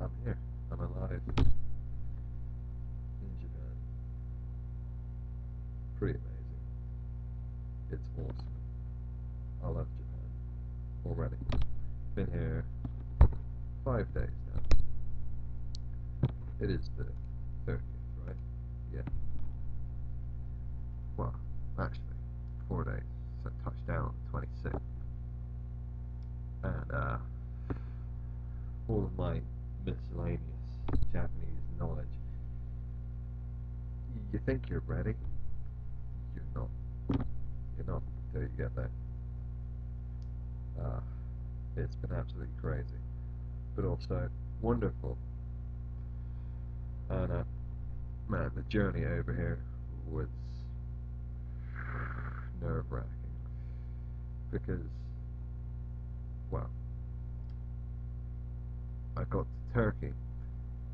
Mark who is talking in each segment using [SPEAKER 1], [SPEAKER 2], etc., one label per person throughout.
[SPEAKER 1] I'm here. I'm alive in Japan. Pretty amazing. It's awesome. I love Japan already. Been here 5 days now. It is the 30th, right? Yeah. Well, actually, 4 days. So touchdown on the 26th. And all of my miscellaneous Japanese knowledge. You think you're ready? You're not. You're not until you get there. Uh, it's been absolutely crazy, but also wonderful. And man, the journey over here was nerve-wracking because, well, I got to Turkey.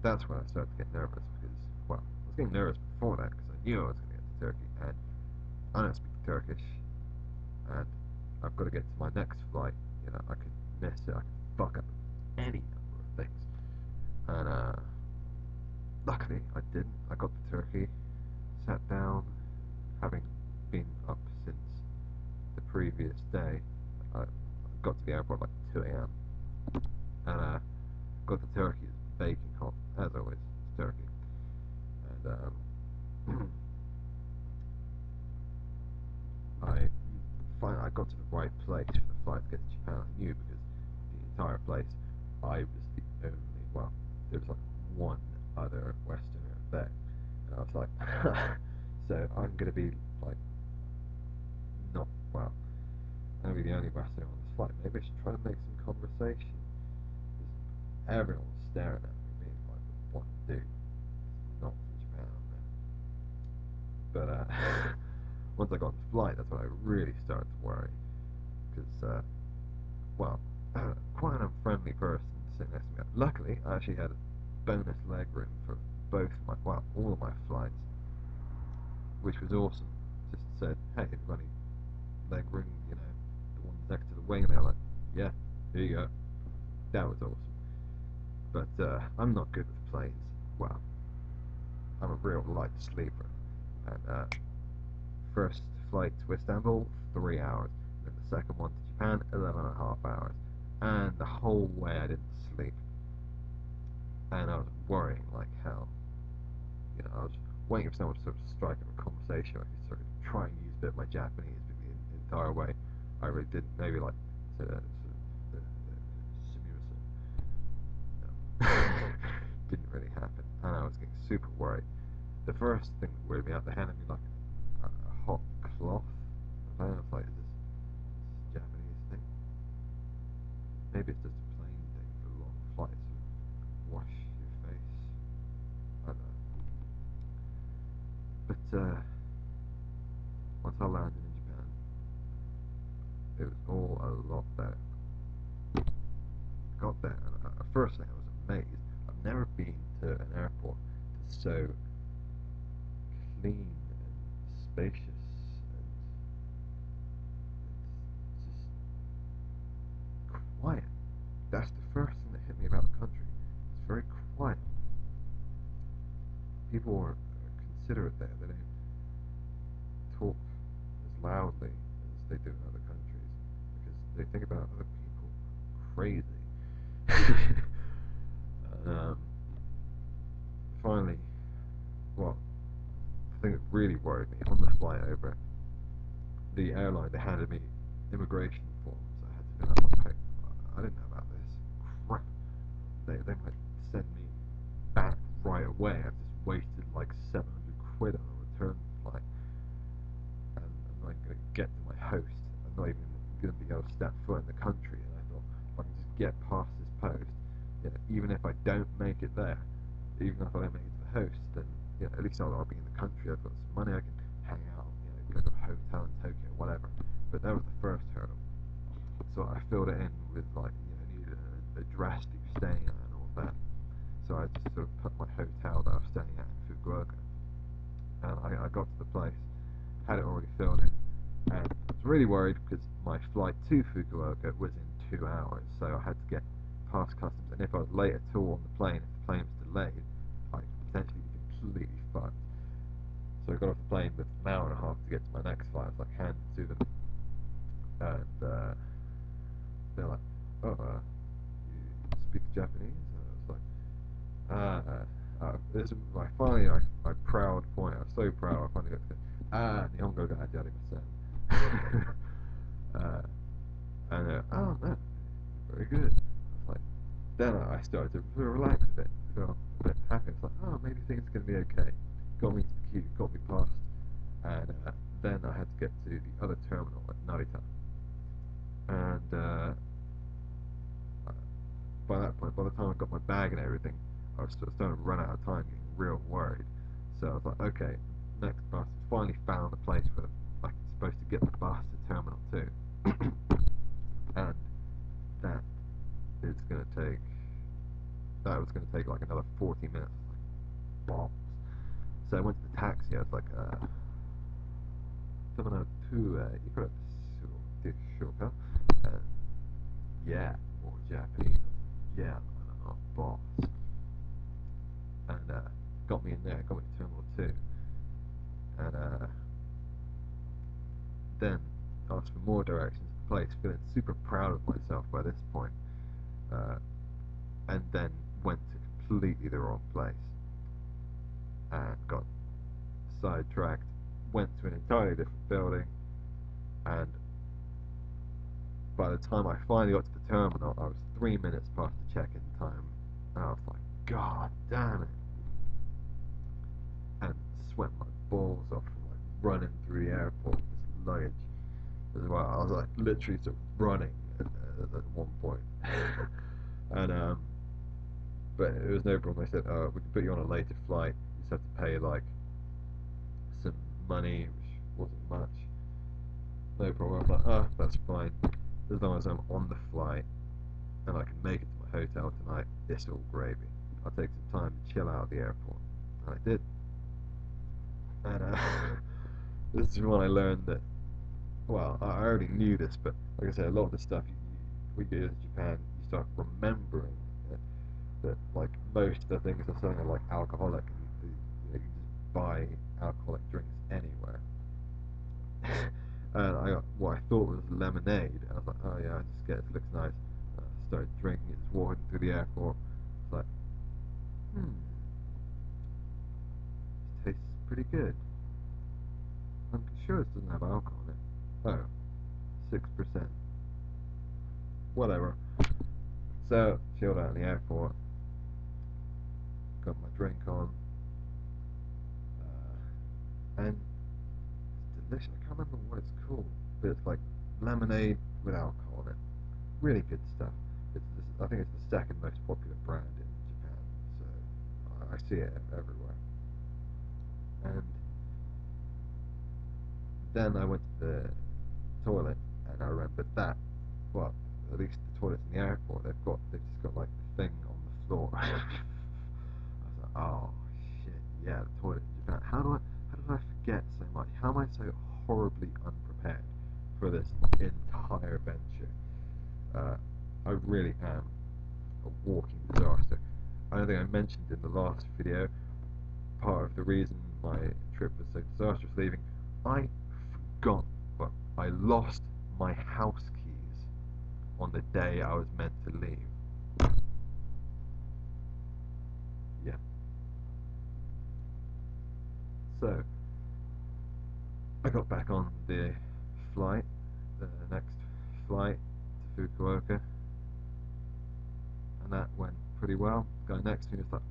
[SPEAKER 1] That's when I started to get nervous because, well, I was getting nervous before that because I knew I was going to get to Turkey, and I don't speak Turkish, and I've got to get to my next flight. You know, I could miss it. I could fuck up any number of things, and luckily I didn't. I got to Turkey, sat down, having been up since the previous day. I got to the airport like 2 a.m. and got the turkey. It's baking hot, as always. It's turkey, and I finally I got to the right place for the flight to get to Japan. I knew because the entire place, I was the only. Well, there was like one other Westerner there, and I was like, so I'm gonna be like not well. I'm gonna be the only Westerner on this flight. Maybe I should try to make some conversation. Everyone was staring at me, being like, "What dude? Not from Japan, man." But once I got on the flight, that's when I really started to worry because, well, quite an unfriendly person sitting next to me. Luckily, I actually had bonus leg room for both my, well, all of my flights, which was awesome. Just said, "Hey, everybody, leg room, you know, the ones next to the wing," and they're like, "Yeah, here you go." That was awesome. But I'm not good with planes. Well, I'm a real light sleeper. And first flight to Istanbul, 3 hours. Then the second one to Japan, 11.5 hours. And the whole way I didn't sleep. And I was worrying like hell. You know, I was waiting for someone to sort of strike up a conversation. I could sort of try and use a bit of my Japanese the entire way. I really didn't. Maybe like, no. Didn't really happen. And I was getting super worried. The first thing that worried me out, they handed me like a hot cloth. I don't know if like is this Japanese thing. Maybe it's just a plain thing for long flights to wash your face. I don't know. But once I landed in Japan, it was all a lot better. I got there, and at first thing I was amazed. I've never been to an airport that's so clean and spacious, and it's just quiet. That's the first thing that hit me about the country. It's very quiet. People are considerate there. They don't talk as loudly as they do in other countries because they think about other people. Crazy. um, finally, well, the thing that really worried me on the flight over, the airline, they handed me immigration forms. I had to fill out my paper. I didn't know about this. Crap. They might send me back right away. I've just wasted like 700 quid on a return flight, and I'm not even going to get to my host. I'm not even going to be able to step foot in the country. And I thought, if I can just get past this post, you know, even if I don't make it there, even if I don't make it to the host, then you know, at least I'll be in the country. I've got some money. I can hang out, you know, go to a hotel in Tokyo, whatever. But that was the first hurdle. So I filled it in with like, you know, needed an address that you're staying at and all that. So I just sort of put my hotel that I was staying at in Fukuoka, and I got to the place, had it already filled in, and I was really worried because my flight to Fukuoka was in 2 hours, so I had to get pass customs, and if I was late at all on the plane, if the plane was delayed, I could potentially be completely fucked. So I got off the plane with an hour and a half to get to my next flight. I was like handed to them, and they're like, "Oh, you speak Japanese?" And I was like, this is my finally my proud point. I was so proud. I finally got to Nihongo ga ajarimasen. uh, and oh man, very good. I was like, then I started to relax a bit, feel a bit happy. I was like, oh, maybe things are going to be okay. Got me to the queue, got me past, and then I had to get to the other terminal at Narita. And by that point, by the time I got my bag and everything, I was starting to run out of time, getting real worried. So I was like, okay, next bus. Finally found a place where I'm supposed to get the bus to Terminal 2. And that is going to take, that was going to take like another 40 minutes. I was like, balls. So I went to the taxi. I was like, terminal 2, ikura desu ka? And yeah, more Japanese. Yeah, boss. And got me in there, got me to Terminal 2. And then asked for more directions to the place, feeling super proud of myself by this point, and then went to completely the wrong place and got sidetracked, went to an entirely different building, and by the time I finally got to the terminal, I was 3 minutes past the check-in time, and I was like, God damn it, and sweat my balls off from like running through the airport with this luggage as well. I was like literally sort of running at one point. And but it was no problem. They said, we can put you on a later flight. You just have to pay like some money, which wasn't much. No problem. I was like, that's fine. As long as I'm on the flight and I can make it to my hotel tonight, it's all gravy. I'll take some time to chill out at the airport. And I did. And this is when I learned that, well, I already knew this, but like I said, a lot of the stuff we do in Japan, you start remembering that like most of the things are something like alcoholic, and you can just buy alcoholic drinks anywhere. And I got what I thought was lemonade, and I was like, oh yeah, I just get it, it looks nice. I started drinking it, just walking through the airport. It's like, this tastes pretty good. I'm sure it doesn't have alcohol in it. Oh, 6%. Whatever. So, chilled out in the airport, got my drink on, and it's delicious. I can't remember what it's called, but it's like lemonade with alcohol in it. Really good stuff. I think it's the second most popular brand in Japan, so I see it everywhere. And then I went to the toilet, and I remembered that, well, at least the toilets in the airport, they've just got like the thing on the floor. I was like, oh shit, yeah, the toilet in Japan. How did I forget so much? How am I so horribly unprepared for this entire venture? I really am a walking disaster. I don't think I mentioned in the last video, part of the reason my trip was so disastrous leaving, I forgot, well, I lost my house keys on the day I was meant to leave. Yeah. So, I got back on the flight, the next flight to Fukuoka, and that went pretty well. The guy next to me was like,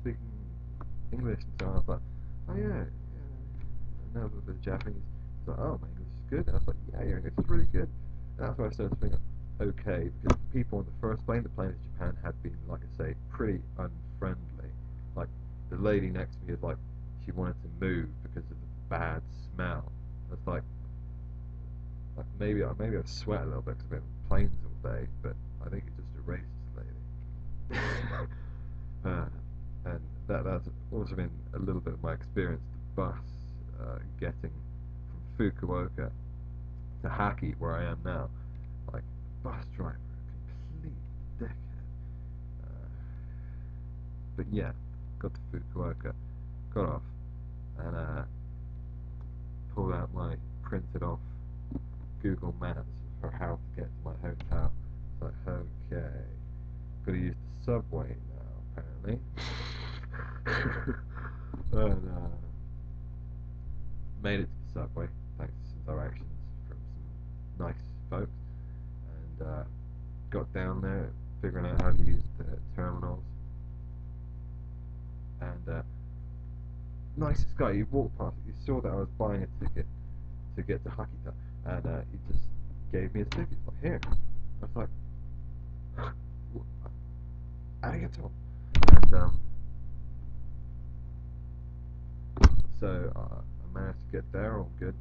[SPEAKER 1] speaking English, and so I was like, oh yeah, I know a bit of Japanese. He's like, oh, my English is good. And I was like, yeah, your English is really good. And that's why I started thinking, okay, because the people on the first plane, the plane to Japan, had been, like I say, pretty unfriendly. Like, the lady next to me was like, she wanted to move because of the bad smell. It's like maybe I sweat a little bit because I've been on planes all day, but I think it's just a racist lady. uh, and that's also been a little bit of my experience. The bus getting from Fukuoka to Haki, where I am now, like bus driver, complete dick. yeah, got to Fukuoka, got off, and pulled out my printed off Google Maps for how to get to my hotel. It's like, okay, gotta use the subway now, apparently. And made it to the subway, thanks to some directions from some nice folks, and got down there, figuring out how to use the terminals, and nicest guy, he walked past, he saw that I was buying a ticket to get to Hakita, and he just gave me a ticket, like, here. I was like, arigato. And so I managed to get there, all good.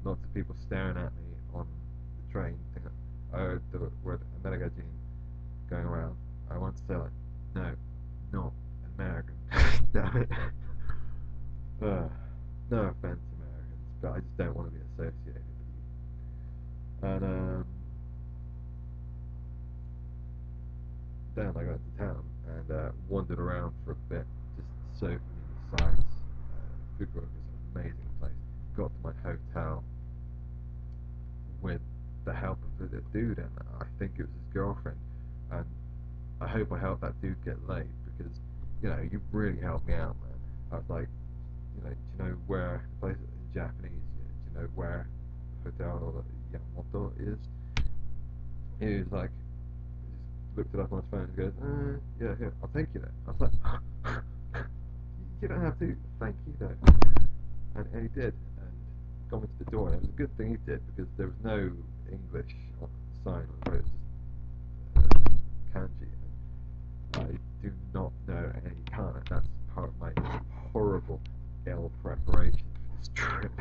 [SPEAKER 1] Lots of people staring at me on the train, thinking, oh, the word American going around. I want to say, like, no, not American. Damn it. No offense, Americans, but I just don't want to be associated with you. And then I got into town and wandered around for a bit, just soaking in the sights. Fukuoka is an amazing place. Got to my hotel with the help of the dude, and I think it was his girlfriend. And I hope I helped that dude get laid because, you know, you really helped me out, man. I was like, you know, do you know where the place in Japanese? Do you know where Hotel Yamamoto is? He was like, he just looked it up on his phone and goes, yeah, here, I'll take you there. I was like, you don't have to, thank you though. And he did, and got me to the door, and it was a good thing he did because there was no English on the sign, it was just kanji. I do not know any kana. That's part of my horrible ill preparation for this trip.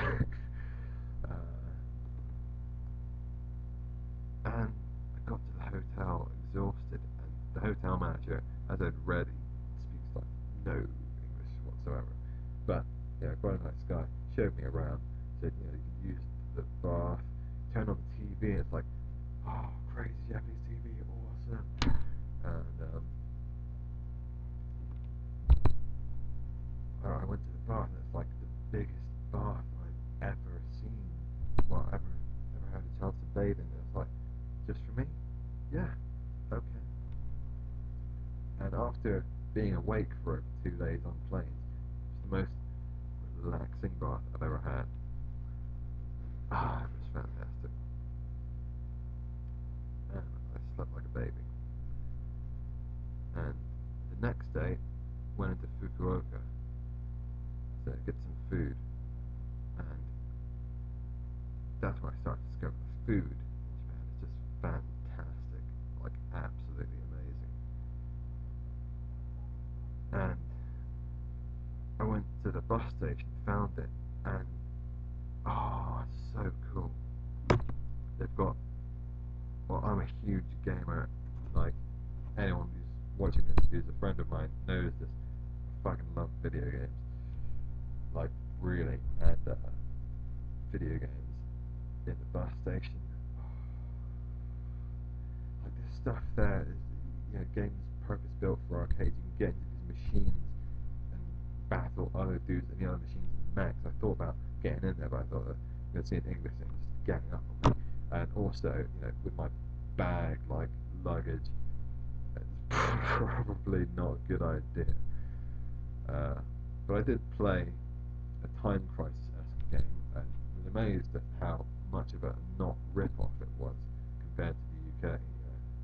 [SPEAKER 1] And I got to the hotel exhausted, and the hotel manager, as I'd read, he speaks like no English whatsoever. But yeah, quite a nice guy. Showed me around. Said, you know, you can use the bath. Turn on the TV, and it's like, oh, crazy Japanese TV, awesome. And I went to the bath, and it's like the biggest bath I've ever seen. Well, ever had a chance to bathe in. It was like, just for me? Yeah, okay. And after being awake for 2 days on planes, it's the most relaxing bath I've ever had. Ah, it was fantastic. And I slept like a baby. And the next day, went into Fukuoka to get some food. And that's where I started to discover the food in Japan. It's just fantastic. Like, absolutely amazing. And I went to the bus station, found it, and oh, it's so cool. They've got, well, I'm a huge gamer. Like, anyone who's watching this who's a friend of mine knows this. I fucking love video games. Like, really. And video games in the bus station. Like, this stuff there is, you know, games purpose built for arcades. You can get into these machines and battle other dudes in the other machines in max. I thought about getting in there, but I thought that I'm going to see an English thing just gang up on me. And also, you know, with my bag, like luggage, it's probably not a good idea. But I did play a Time Crisis-esque game and was amazed at how much of a not rip-off it was compared to the UK.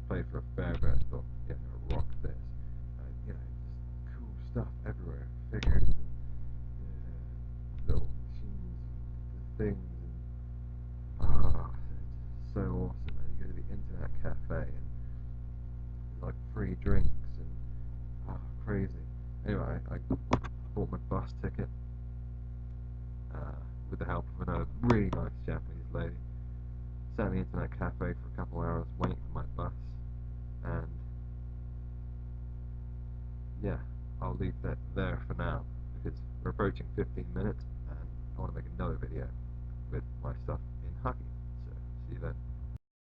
[SPEAKER 1] Played for a fair bit, thought, yeah, I'm gonna rock this. And, you know, just cool stuff everywhere, figures and yeah, little machines and things and it's just so awesome. And you go to the internet cafe and there's like free drinks and crazy. Anyway, I bought my bus ticket with the help of another really nice Japanese lady. Sat in the internet cafe for a couple of hours waiting for my bus, and yeah, I'll leave that there for now because we're approaching 15 minutes and I want to make another video with my stuff in hockey. So, see you then.